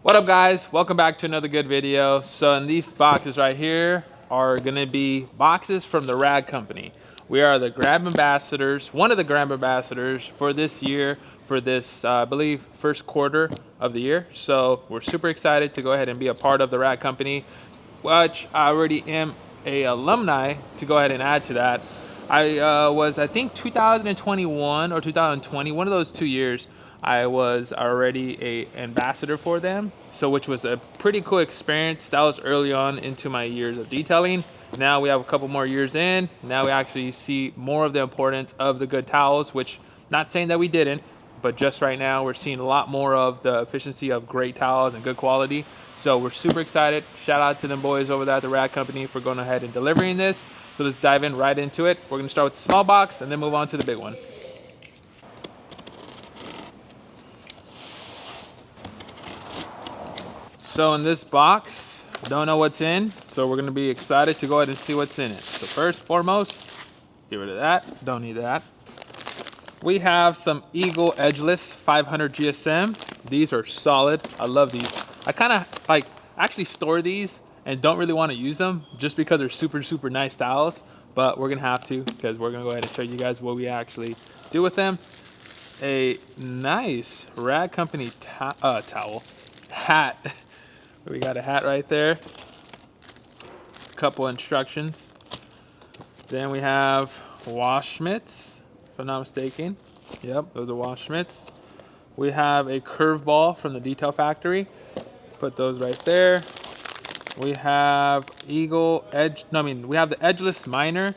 What up, guys? Welcome back to another good video. So in these boxes right here are going to be boxes from the Rad Company. We are the Grab Ambassadors, one of the Grab Ambassadors for this year, for this, I believe, first quarter of the year. So we're super excited to go ahead and be a part of the Rad Company, which I already am a alumni to go ahead and add to that. I was, I think, 2021 or 2020, one of those 2 years, I was already a ambassador for them. So which was a pretty cool experience. That was early on into my years of detailing. Now we have a couple more years in. Now we actually see more of the importance of the good towels, which not saying that we didn't, but just right now we're seeing a lot more of the efficiency of great towels and good quality. So we're super excited. Shout out to them boys over there at the Rad Company for going ahead and delivering this. So let's dive in right into it. We're gonna start with the small box and then move on to the big one. So in this box, don't know what's in, so we're gonna be excited to go ahead and see what's in it. So first, foremost, get rid of that, don't need that. We have some Eagle Edgeless 500 GSM. These are solid, I love these. I kinda like actually store these and don't really wanna use them just because they're super nice towels, but we're gonna have to because we're gonna go ahead and show you guys what we actually do with them. A nice Rad Company towel, hat. We got a hat right there. A couple instructions. Then we have wash mitts, if I'm not mistaken. Yep, those are wash mitts. We have a curveball from the Detail Factory. Put those right there. We have we have the Edgeless Minor.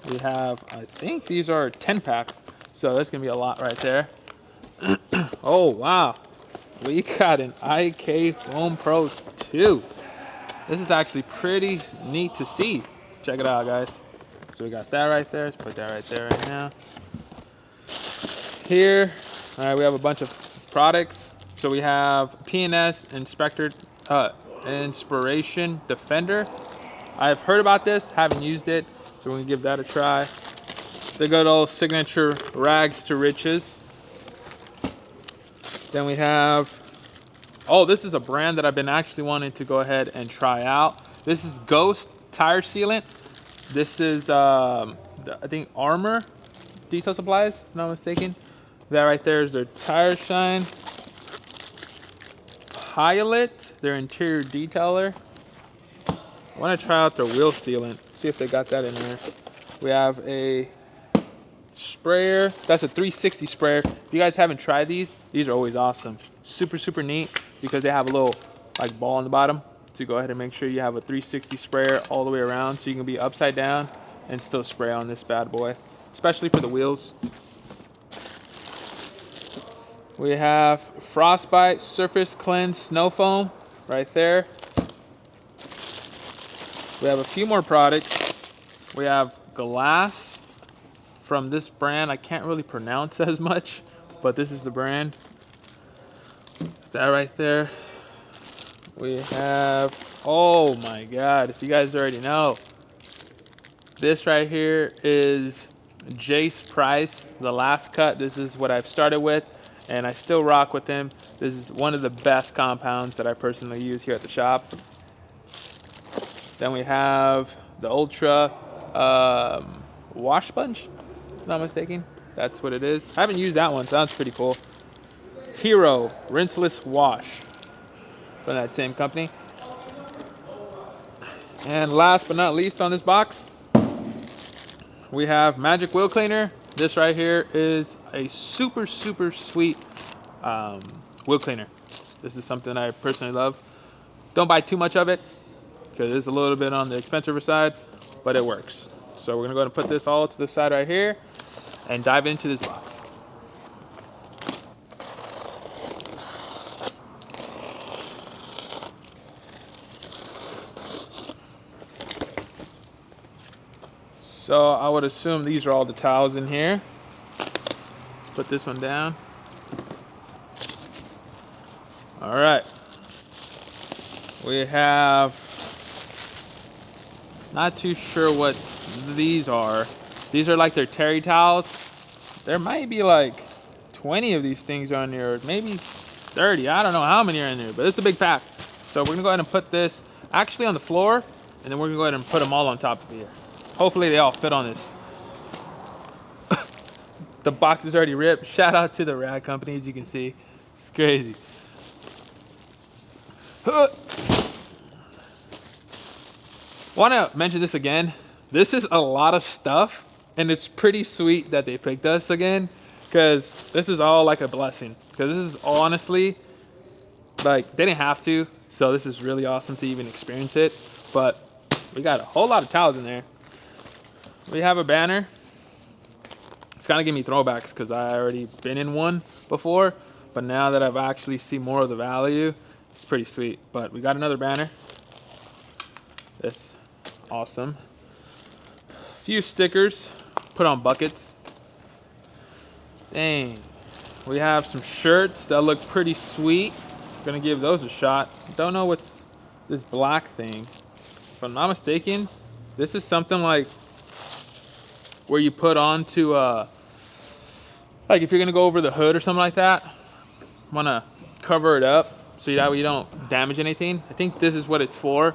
We have, I think these are a 10-pack. So that's gonna be a lot right there. Oh, wow. We got an IK Foam Pro 2. This is actually pretty neat to see. Check it out, guys. So we got that right there. Let's put that right there right now. Here, all right, we have a bunch of products. So we have P&S Inspiration Defender. I've heard about this, haven't used it, so we're gonna give that a try. The good old signature Rags to Riches. Then we have, oh, this is a brand that I've been actually wanting to go ahead and try out. This is Ghost Tire Sealant. This is, I think, Armor Detail Supplies, if I'm not mistaken. That right there is their Tire Shine. Pilot, their interior detailer. I want to try out their wheel sealant, see if they got that in there. We have a sprayer. That's a 360 sprayer. If you guys haven't tried these are always awesome. Super neat because they have a little like ball on the bottom to go ahead and make sure you have a 360 sprayer all the way around so you can be upside down and still spray on this bad boy, especially for the wheels. We have Frostbite Surface Cleanse Snow Foam right there. We have a few more products. We have glass from this brand. I can't really pronounce as much, but this is the brand. That right there. We have, oh my God, if you guys already know, this right here is Jace Price, the last cut. This is what I've started with, and I still rock with him. This is one of the best compounds that I personally use here at the shop. Then we have the Ultra Wash Sponge, if I'm not mistaken. That's what it is. I haven't used that one, so that's pretty cool. Hero Rinseless Wash from that same company. And last but not least on this box, we have Magic Wheel Cleaner. This right here is a super sweet wheel cleaner. This is something I personally love. Don't buy too much of it because it's a little bit on the expensive side, but it works. So we're gonna go ahead and put this all to the side right here and dive into this box. So I would assume these are all the towels in here. Let's put this one down. All right. We have, not too sure what these are. These are like their terry towels. There might be like 20 of these things on here, maybe 30. I don't know how many are in there, but it's a big pack. So we're gonna go ahead and put this actually on the floor, and then we're gonna go ahead and put them all on top of here. Hopefully they all fit on this. The box is already ripped. Shout out to the rag company, as you can see. It's crazy. Want to mention this again. This is a lot of stuff, and it's pretty sweet that they picked us again, because this is all like a blessing. Because this is honestly, like, they didn't have to, so this is really awesome to even experience it. But we got a whole lot of towels in there. We have a banner. It's kind of giving me throwbacks because I already been in one before, but now that I've actually seen more of the value, it's pretty sweet. But we got another banner. This, awesome. A few stickers, put on buckets. Dang. We have some shirts that look pretty sweet. Gonna give those a shot. Don't know what's this black thing. If I'm not mistaken, this is something like where you put on to like if you're gonna go over the hood or something like that, wanna cover it up so that way you don't damage anything. I think this is what it's for.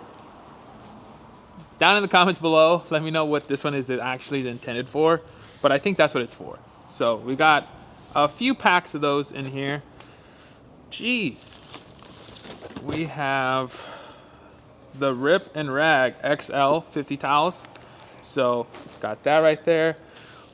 Down in the comments below, let me know what this one is actually intended for, but I think that's what it's for. So we got a few packs of those in here. Jeez. We have the Rip and Rag XL 50 towels. So got that right there.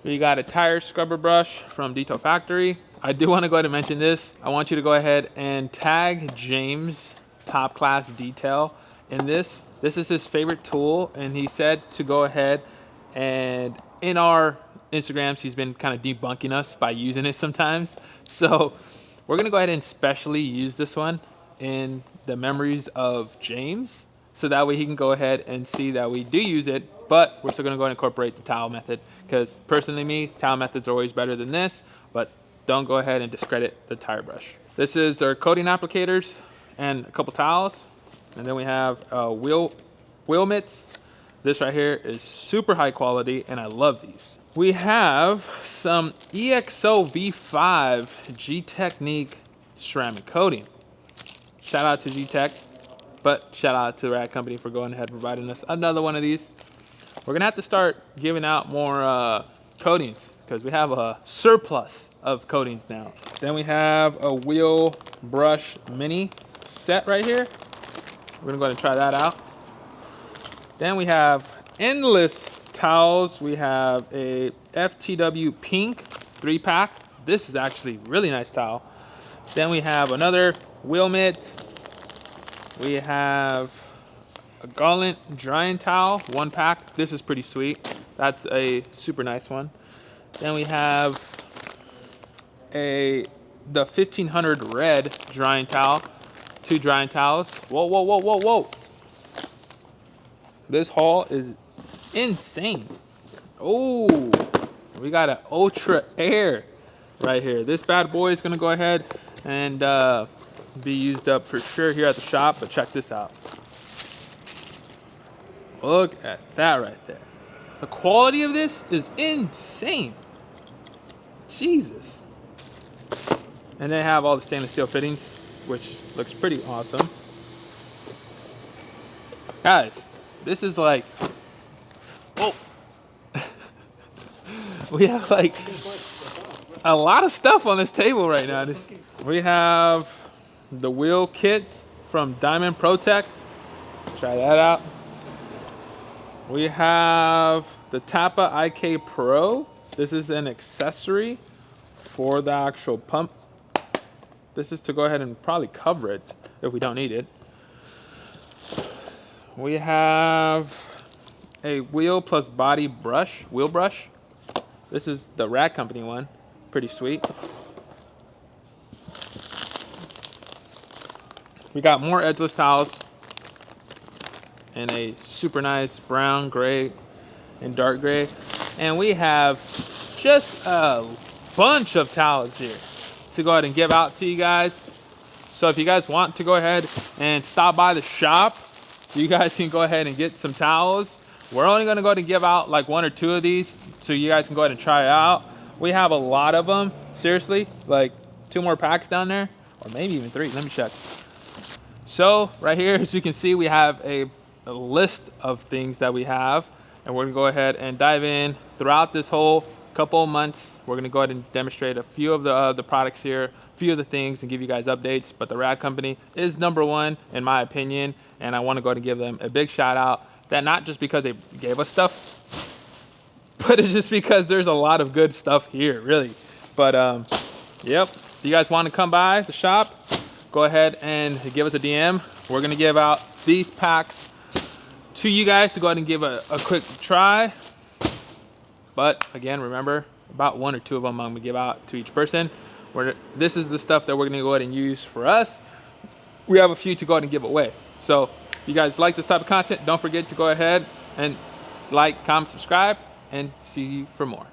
We got a tire scrubber brush from Mjdetail Factory. I do want to go ahead and mention this. I want you to go ahead and tag James Top Class Detail in this. This is his favorite tool, and he said to go ahead and in our Instagrams, he's been kind of debunking us by using it sometimes. So we're gonna go ahead and specially use this one in the memories of James, so that way he can go ahead and see that we do use it, but we're still gonna go ahead and incorporate the towel method, because personally me, towel methods are always better than this, but don't go ahead and discredit the tire brush. This is their coating applicators and a couple towels. And then we have wheel mitts. This right here is super high quality, and I love these. We have some EXO V5 G-Technique ceramic coating. Shout out to G-Tech, but shout out to the Rag Company for going ahead and providing us another one of these. We're gonna have to start giving out more coatings, because we have a surplus of coatings now. Then we have a wheel brush mini set right here. We're gonna go ahead and try that out. Then we have endless towels. We have a FTW pink 3-pack. This is actually really nice towel. Then we have another wheel mitt. We have a Gauntlet drying towel, 1-pack. This is pretty sweet. That's a super nice one. Then we have the 1500 red drying towel. 2 drying towels. Whoa, whoa, whoa, whoa, whoa. This haul is insane. Oh, we got an Ultra Air right here. This bad boy is gonna go ahead and be used up for sure here at the shop, but check this out. Look at that right there. The quality of this is insane. Jesus. And they have all the stainless steel fittings, which looks pretty awesome. Guys, this is like, oh, we have like a lot of stuff on this table right now. We have the wheel kit from Diamond Protec. Try that out. We have the Tappa IK Pro. This is an accessory for the actual pump. This is to go ahead and probably cover it if we don't need it. We have a wheel plus body brush, wheel brush. This is the Rag Company one, pretty sweet. We got more edgeless towels in a super nice brown, gray, and dark gray. And we have just a bunch of towels here to go ahead and give out to you guys. So if you guys want to go ahead and stop by the shop, you guys can go ahead and get some towels. We're only gonna go ahead and give out like 1 or 2 of these so you guys can go ahead and try it out. We have a lot of them, seriously, like 2 more packs down there. or maybe even 3. Let me check. So right here, as you can see, we have a list of things that we have, and we're gonna go ahead and dive in throughout this whole couple of months. We're gonna go ahead and demonstrate a few of the products here, a few of the things, and give you guys updates. But the Rad Company is #1 in my opinion, and I want to go ahead and give them a big shout out. That not just because they gave us stuff, but it's just because there's a lot of good stuff here, really. But yep, if you guys want to come by the shop, go ahead and give us a DM. We're gonna give out these packs to you guys to go ahead and give a quick try. But again, remember, about 1 or 2 of them I'm gonna give out to each person. This is the stuff that we're gonna go ahead and use for us. We have a few to go ahead and give away. So if you guys like this type of content, don't forget to go ahead and like, comment, subscribe, and see you for more.